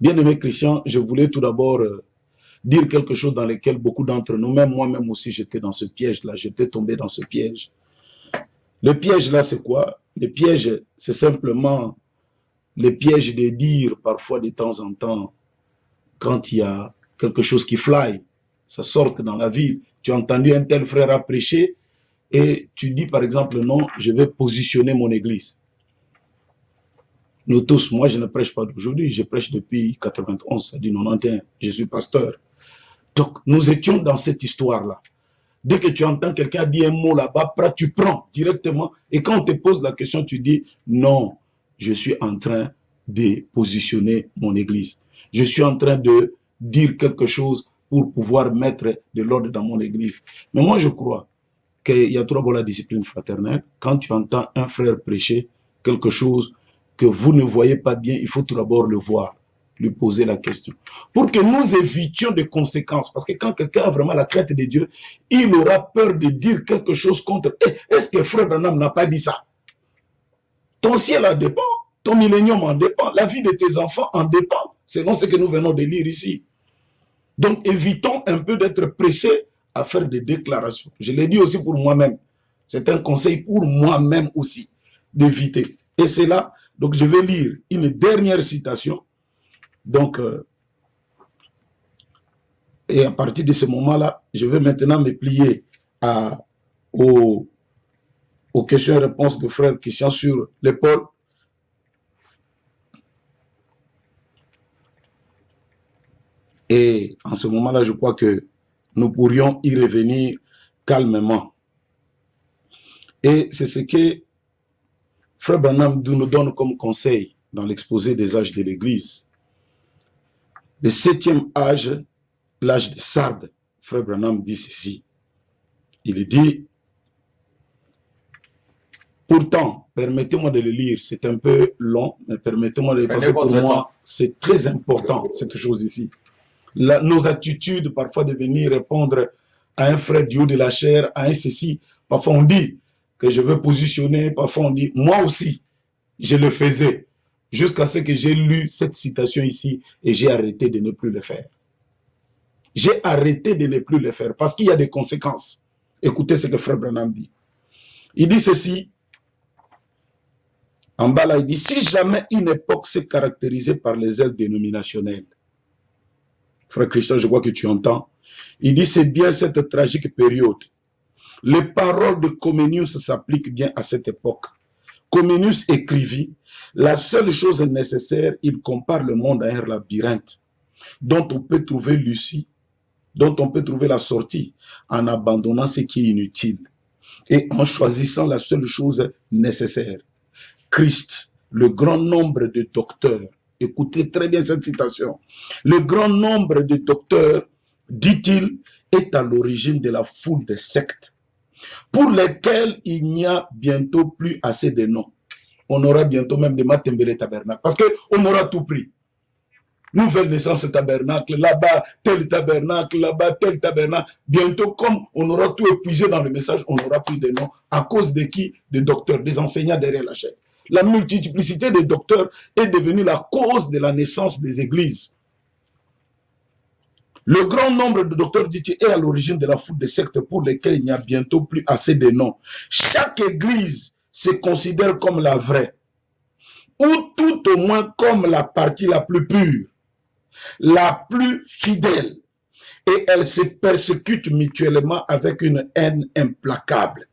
Bien-aimé Christian, je voulais tout d'abord dire quelque chose dans lequel beaucoup d'entre nous, même moi-même aussi, j'étais dans ce piège-là, j'étais tombé dans ce piège. Le piège là, c'est quoi? Le piège, c'est simplement le piège de dire parfois de temps en temps, quand il y a quelque chose qui fly, ça sort dans la ville. Tu as entendu un tel frère à prêcher et tu dis par exemple, non, je vais positionner mon église. Nous tous, moi je ne prêche pas d'aujourd'hui, je prêche depuis 91, c'est-à-dire 91, je suis pasteur. Donc nous étions dans cette histoire-là. Dès que tu entends quelqu'un dire un mot là-bas, tu prends directement. Et quand on te pose la question, tu dis non, je suis en train de positionner mon église. Je suis en train de dire quelque chose pour pouvoir mettre de l'ordre dans mon église. Mais moi, je crois qu'il y a trop la discipline fraternelle. Quand tu entends un frère prêcher quelque chose que vous ne voyez pas bien, il faut tout d'abord le voir, lui poser la question. Pour que nous évitions des conséquences. Parce que quand quelqu'un a vraiment la crainte de Dieu, il aura peur de dire quelque chose contre. Est-ce que frère Branham n'a pas dit ça? Ton ciel en dépend, ton millénium en dépend, la vie de tes enfants en dépend, selon ce que nous venons de lire ici. Donc évitons un peu d'être pressés à faire des déclarations. Je l'ai dit aussi pour moi-même. C'est un conseil pour moi-même aussi, d'éviter. Et c'est là, donc je vais lire une dernière citation. Donc, et à partir de ce moment-là, je vais maintenant me plier aux questions et réponses de frère Christian sur l'épaule. Et en ce moment-là, je crois que nous pourrions y revenir calmement. Et c'est ce que frère Branham nous donne comme conseil dans l'exposé des âges de l'Église. Le 7e âge, l'âge de Sardes, frère Branham dit ceci. Il dit, pourtant, permettez-moi de le lire, c'est un peu long, mais permettez-moi de le lire, parce que pour moi, c'est très important, cette chose ici. Nos attitudes, parfois de venir répondre à un frère du haut de la chair, à un ceci, parfois on dit que je veux positionner, parfois on dit, moi aussi, je le faisais, jusqu'à ce que j'ai lu cette citation ici et j'ai arrêté de ne plus le faire. J'ai arrêté de ne plus le faire parce qu'il y a des conséquences. Écoutez ce que frère Branham dit. Il dit ceci, en bas là, il dit, si jamais une époque s'est caractérisée par les ailes dénominationnelles, frère Christian, je crois que tu entends, il dit, c'est bien cette tragique période. Les paroles de Comenius s'appliquent bien à cette époque. Comenius écrivit, la seule chose nécessaire, il compare le monde à un labyrinthe dont on peut trouver l'issue, dont on peut trouver la sortie en abandonnant ce qui est inutile et en choisissant la seule chose nécessaire. Christ, le grand nombre de docteurs, écoutez très bien cette citation, le grand nombre de docteurs, dit-il, est à l'origine de la foule des sectes pour lesquelles il n'y a bientôt plus assez de noms. On aura bientôt même des Matembele Tabernacle parce qu'on aura tout pris. Nouvelle naissance tabernacle, là-bas tel tabernacle, là-bas tel tabernacle. Bientôt, comme on aura tout épuisé dans le message, on n'aura plus de noms. À cause de qui? Des docteurs, des enseignants derrière la chaîne. La multiplicité des docteurs est devenue la cause de la naissance des églises. Le grand nombre de docteurs dit est à l'origine de la foule des sectes pour lesquelles il n'y a bientôt plus assez de noms. Chaque église se considère comme la vraie, ou tout au moins comme la partie la plus pure, la plus fidèle, et elles se persécutent mutuellement avec une haine implacable.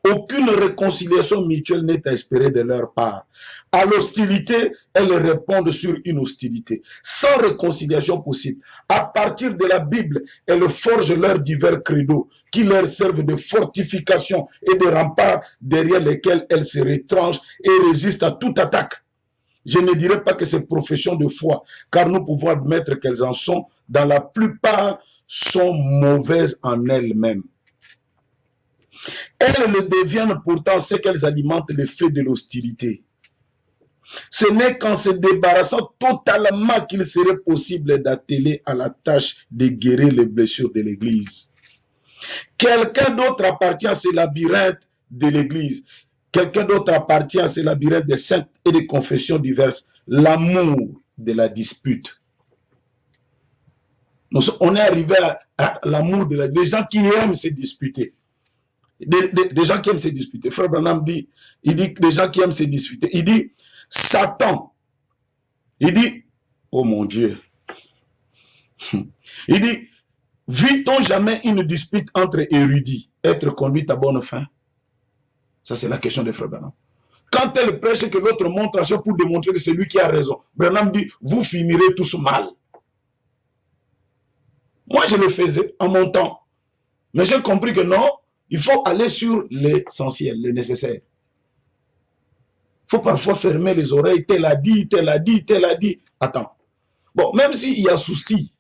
Aucune réconciliation mutuelle n'est à espérer de leur part. À l'hostilité, elles répondent sur une hostilité. Sans réconciliation possible, à partir de la Bible, elles forgent leurs divers credos qui leur servent de fortification et de remparts derrière lesquels elles se retranchent et résistent à toute attaque. Je ne dirais pas que c'est profession de foi, car nous pouvons admettre qu'elles en sont, dans la plupart, sont mauvaises en elles-mêmes. Elles le deviennent pourtant ce qu'elles alimentent le feu de l'hostilité. Ce n'est qu'en se débarrassant totalement qu'il serait possible d'atteler à la tâche de guérir les blessures de l'Église. Quelqu'un d'autre appartient à ce labyrinthe de l'Église. Quelqu'un d'autre appartient à ce labyrinthe des sectes et des confessions diverses. L'amour de la dispute. Donc, on est arrivé à l'amour des gens qui aiment se disputer. Des gens qui aiment se disputer. Frère Branham dit, il dit que des gens qui aiment se disputer. Il dit, Satan, il dit, oh mon Dieu, il dit, vit-on jamais une dispute entre érudits être conduite à bonne fin? Ça, c'est la question de Frère Branham. Quand elle prêche que l'autre montre à chaque pour démontrer que c'est lui qui a raison, Branham dit, vous finirez tous mal. Moi, je le faisais en mon temps. Mais j'ai compris que non, il faut aller sur l'essentiel, le nécessaire. Il faut parfois fermer les oreilles, tel a dit, tel a dit, tel a dit. Attends. Bon, même s'il y a souci,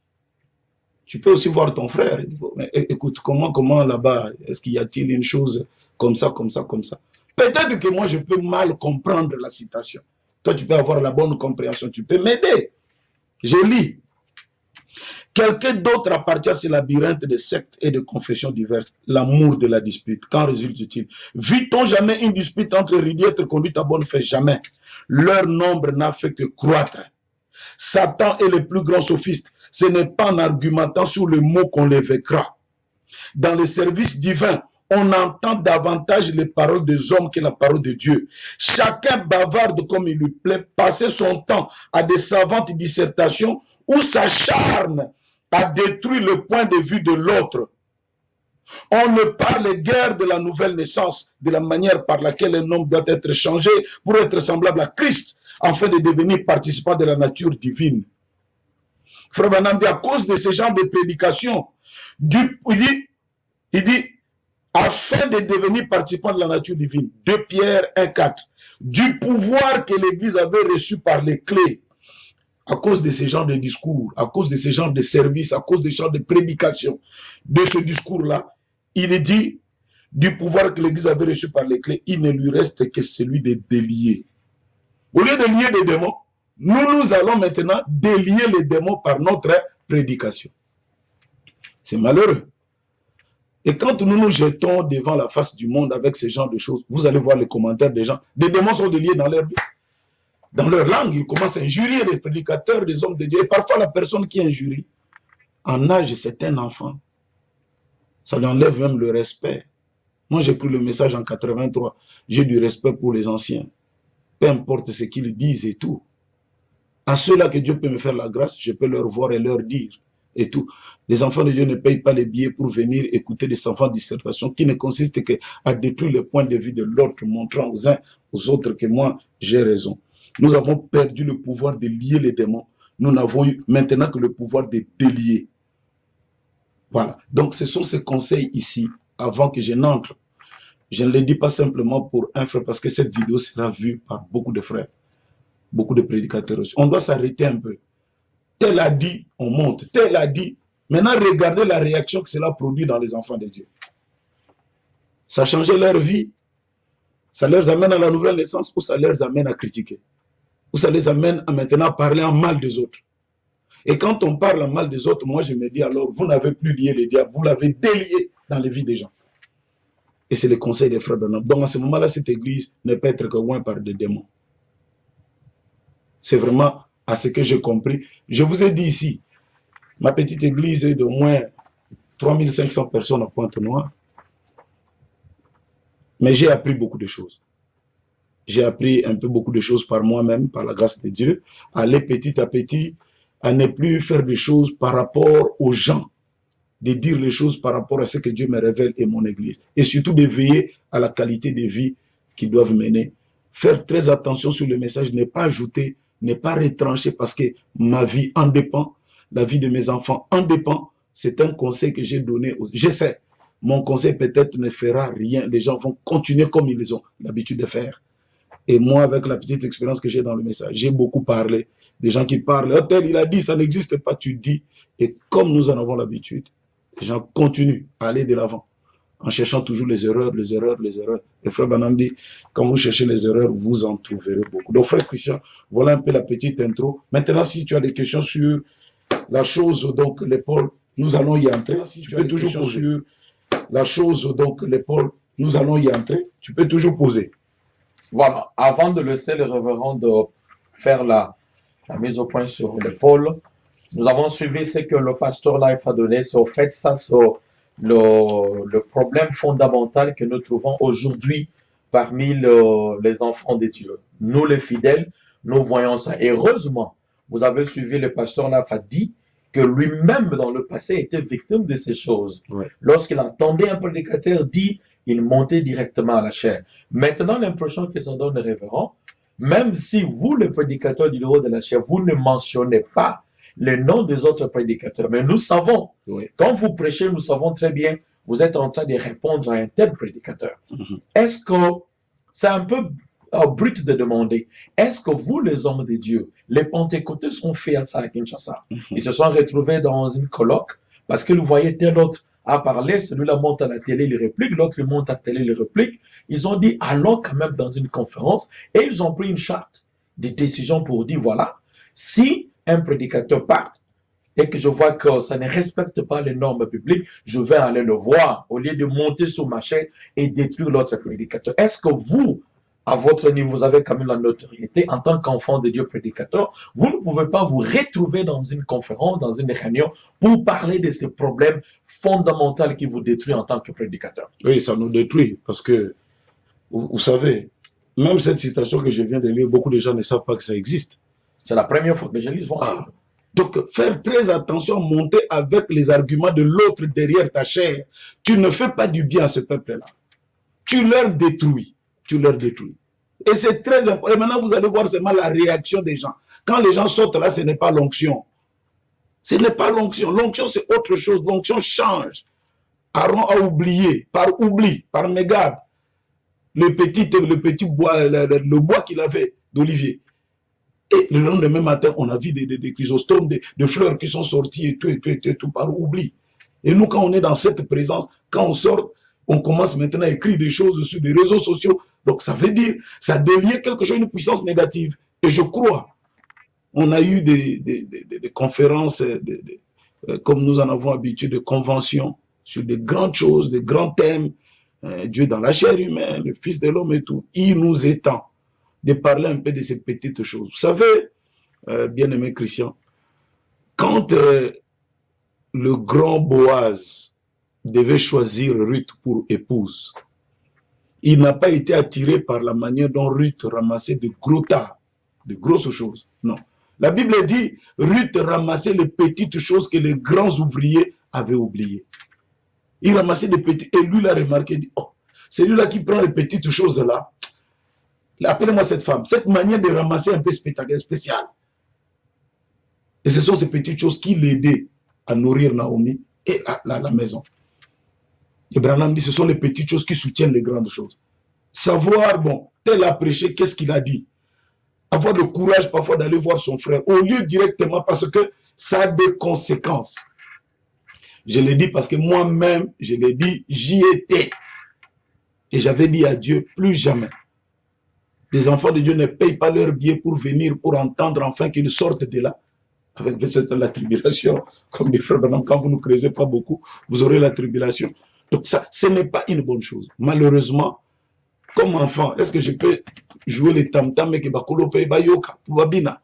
tu peux aussi voir ton frère. Mais écoute, comment là-bas, est-ce qu'il y a-t-il une chose comme ça, comme ça, comme ça? Peut-être que moi, je peux mal comprendre la citation. Toi, tu peux avoir la bonne compréhension. Tu peux m'aider. Je lis. Quelqu'un d'autre appartient à ce labyrinthe de sectes et de confessions diverses, l'amour de la dispute. Qu'en résulte-t-il? Vit-on jamais une dispute entre érudits être conduite à bonne fin? Jamais. Leur nombre n'a fait que croître. Satan est le plus grand sophiste. Ce n'est pas en argumentant sur le mot qu'on les vaincra. Dans le service divin, on entend davantage les paroles des hommes que la parole de Dieu. Chacun bavarde comme il lui plaît, passer son temps à des savantes dissertations ou s'acharne à détruire le point de vue de l'autre. On ne parle guère de la nouvelle naissance, de la manière par laquelle un homme doit être changé pour être semblable à Christ, afin de devenir participant de la nature divine. Frère Branham dit, à cause de ce genre de prédication, il dit, afin de devenir participant de la nature divine, 2 Pierre 1,4, du pouvoir que l'Église avait reçu par les clés, à cause de ce genre de discours, à cause de ce genre de service, à cause de ce genre de prédication, de ce discours-là, il est dit, du pouvoir que l'Église avait reçu par les clés, il ne lui reste que celui de délier. Au lieu de lier les démons, nous allons maintenant délier les démons par notre prédication. C'est malheureux. Et quand nous nous jetons devant la face du monde avec ce genre de choses, vous allez voir les commentaires des gens. Des démons sont déliés dans leur vie. Dans leur langue, ils commencent à injurier les prédicateurs, les hommes de Dieu. Et parfois, la personne qui injurie, en âge, c'est un enfant. Ça lui enlève même le respect. Moi, j'ai pris le message en 83. J'ai du respect pour les anciens. Peu importe ce qu'ils disent et tout. À ceux-là que Dieu peut me faire la grâce, je peux leur voir et leur dire. Et tout. Les enfants de Dieu ne payent pas les billets pour venir écouter des enfants dissertation qui ne consistent qu'à détruire le point de vue de l'autre, montrant aux uns aux autres que moi, j'ai raison. Nous avons perdu le pouvoir de lier les démons. Nous n'avons eu maintenant que le pouvoir de délier. Voilà. Donc, ce sont ces conseils ici, avant que je n'entre. Je ne les dis pas simplement pour un frère, parce que cette vidéo sera vue par beaucoup de frères, beaucoup de prédicateurs aussi. On doit s'arrêter un peu. Tel a dit, on monte. Tel a dit. Maintenant, regardez la réaction que cela produit dans les enfants de Dieu. Ça a changé leur vie. Ça leur amène à la nouvelle naissance ou ça leur amène à critiquer. Ou ça les amène à maintenant parler en mal des autres. Et quand on parle en mal des autres, moi je me dis alors, vous n'avez plus lié les diables, vous l'avez délié dans les vies des gens. Et c'est le conseil des frères Branham. Donc à ce moment-là, cette église ne peut être que loin par des démons. C'est vraiment à ce que j'ai compris. Je vous ai dit ici, ma petite église est d'au moins 3500 personnes à Pointe-Noire. Mais j'ai appris beaucoup de choses. J'ai appris un peu beaucoup de choses par moi-même, par la grâce de Dieu, à aller petit à petit, à ne plus faire des choses par rapport aux gens, de dire les choses par rapport à ce que Dieu me révèle et mon église. Et surtout de veiller à la qualité de vie qu'ils doivent mener. Faire très attention sur le message, ne pas ajouter, ne pas retrancher parce que ma vie en dépend, la vie de mes enfants en dépend. C'est un conseil que j'ai donné. Je sais, mon conseil peut-être ne fera rien. Les gens vont continuer comme ils ont l'habitude de faire. Et moi, avec la petite expérience que j'ai dans le message, j'ai beaucoup parlé. Des gens qui parlent, oh, tel il a dit, ça n'existe pas, tu dis. Et comme nous en avons l'habitude, les gens continuent à aller de l'avant, en cherchant toujours les erreurs, les erreurs, les erreurs. Et frère Branham dit, quand vous cherchez les erreurs, vous en trouverez beaucoup. Donc frère Christian, voilà un peu la petite intro. Maintenant, si tu as des questions sur la chose, donc l'épaule, nous allons y entrer. Si tu peux toujours poser sur la chose, donc l'épaule, nous allons y entrer. Tu peux toujours poser. Voilà, avant de laisser le révérend de faire la mise au point sur l'épaule. Nous avons suivi ce que le pasteur Life a donné. C'est au fait ça, c'est le problème fondamental que nous trouvons aujourd'hui parmi les enfants de Dieu. Nous, les fidèles, nous voyons ça. Et heureusement, vous avez suivi le pasteur Life a dit que lui-même, dans le passé, était victime de ces choses. Ouais. Lorsqu'il entendait un prédicateur dire, il montait directement à la chair. Maintenant, l'impression que ça donne le révérend, même si vous, le prédicateur du niveau de la chair, vous ne mentionnez pas les noms des autres prédicateurs, mais nous savons, quand vous prêchez, nous savons très bien, vous êtes en train de répondre à un tel prédicateur. Est-ce que c'est un peu brut de demander, est-ce que vous, les hommes de Dieu, les pentecôtés sont faits à ça à Kinshasa? Ils se sont retrouvés dans une colloque parce qu'ils voyaient tel autre à parler, celui-là monte à la télé, il réplique, l'autre monte à la télé, il réplique. Ils ont dit, allons quand même dans une conférence et ils ont pris une charte de décision pour dire, voilà, si un prédicateur parle et que je vois que ça ne respecte pas les normes publiques, je vais aller le voir au lieu de monter sur ma chaise et détruire l'autre prédicateur. Est-ce que vous, à votre niveau, vous avez quand même la notoriété en tant qu'enfant de Dieu prédicateur, vous ne pouvez pas vous retrouver dans une conférence, dans une réunion pour parler de ces problèmes fondamentaux qui vous détruisent en tant que prédicateur? Oui, ça nous détruit parce que, vous savez, même cette citation que je viens de lire, beaucoup de gens ne savent pas que ça existe. C'est la première fois que je lis. Donc, faire très attention, monter avec les arguments de l'autre derrière ta chair. Tu ne fais pas du bien à ce peuple-là. Tu leur détruis. Tu leur détruis. Et c'est très important. Et maintenant, vous allez voir seulement la réaction des gens. Quand les gens sortent là, ce n'est pas l'onction. Ce n'est pas l'onction. L'onction, c'est autre chose. L'onction change. Aaron a oublié, par oubli, par mégarde, le petit bois, le bois qu'il avait d'olivier. Et le lendemain matin, on a vu des chrysostomes, des fleurs qui sont sorties et tout par oubli. Et nous, quand on est dans cette présence, quand on sort, on commence maintenant à écrire des choses sur des réseaux sociaux. Donc ça veut dire, ça délie quelque chose, une puissance négative. Et je crois, on a eu des conférences, comme nous en avons habitude, de conventions sur des grandes choses, des grands thèmes. Dieu dans la chair humaine, le Fils de l'homme et tout. Il nous étend de parler un peu de ces petites choses. Vous savez, bien-aimé Christian, quand le grand Boaz devait choisir Ruth pour épouse, il n'a pas été attiré par la manière dont Ruth ramassait de gros tas, de grosses choses. Non. La Bible dit, Ruth ramassait les petites choses que les grands ouvriers avaient oubliées. Il ramassait des petites, et lui il a remarqué, il dit, oh, c'est lui-là qui prend les petites choses là. Appelez-moi cette femme. Cette manière de ramasser un peu spéciale. Et ce sont ces petites choses qui l'aidaient à nourrir Naomi et à la maison. Abraham dit, ce sont les petites choses qui soutiennent les grandes choses. Savoir, bon, tel a prêché, qu'est-ce qu'il a dit? Avoir le courage parfois d'aller voir son frère, au lieu directement, parce que ça a des conséquences. Je l'ai dit parce que moi-même, je l'ai dit, j'y étais. Et j'avais dit à Dieu, plus jamais. Les enfants de Dieu ne payent pas leur billet pour venir, pour entendre enfin qu'ils sortent de là. Avec la tribulation, comme des frères, quand vous ne creusez pas beaucoup, vous aurez la tribulation. Donc ça, ce n'est pas une bonne chose. Malheureusement, comme enfant, est-ce que je peux jouer les tam-tam et que bakolo paye bayoka, babina?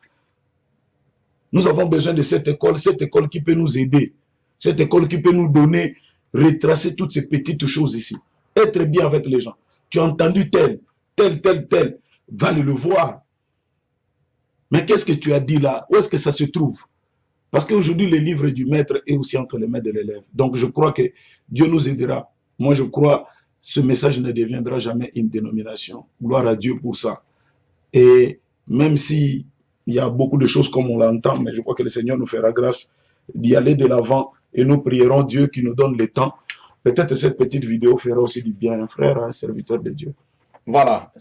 Nous avons besoin de cette école qui peut nous aider, cette école qui peut nous donner, retracer toutes ces petites choses ici. Être bien avec les gens. Tu as entendu tel, va le voir. Mais qu'est-ce que tu as dit là? Où est-ce que ça se trouve? Parce qu'aujourd'hui, le livre du maître est aussi entre les mains de l'élève. Donc, je crois que Dieu nous aidera. Moi, je crois ce message ne deviendra jamais une dénomination. Gloire à Dieu pour ça. Et même s'il y a beaucoup de choses comme on l'entend, mais je crois que le Seigneur nous fera grâce d'y aller de l'avant et nous prierons Dieu qui nous donne le temps. Peut-être cette petite vidéo fera aussi du bien à un frère, à un serviteur de Dieu. Voilà.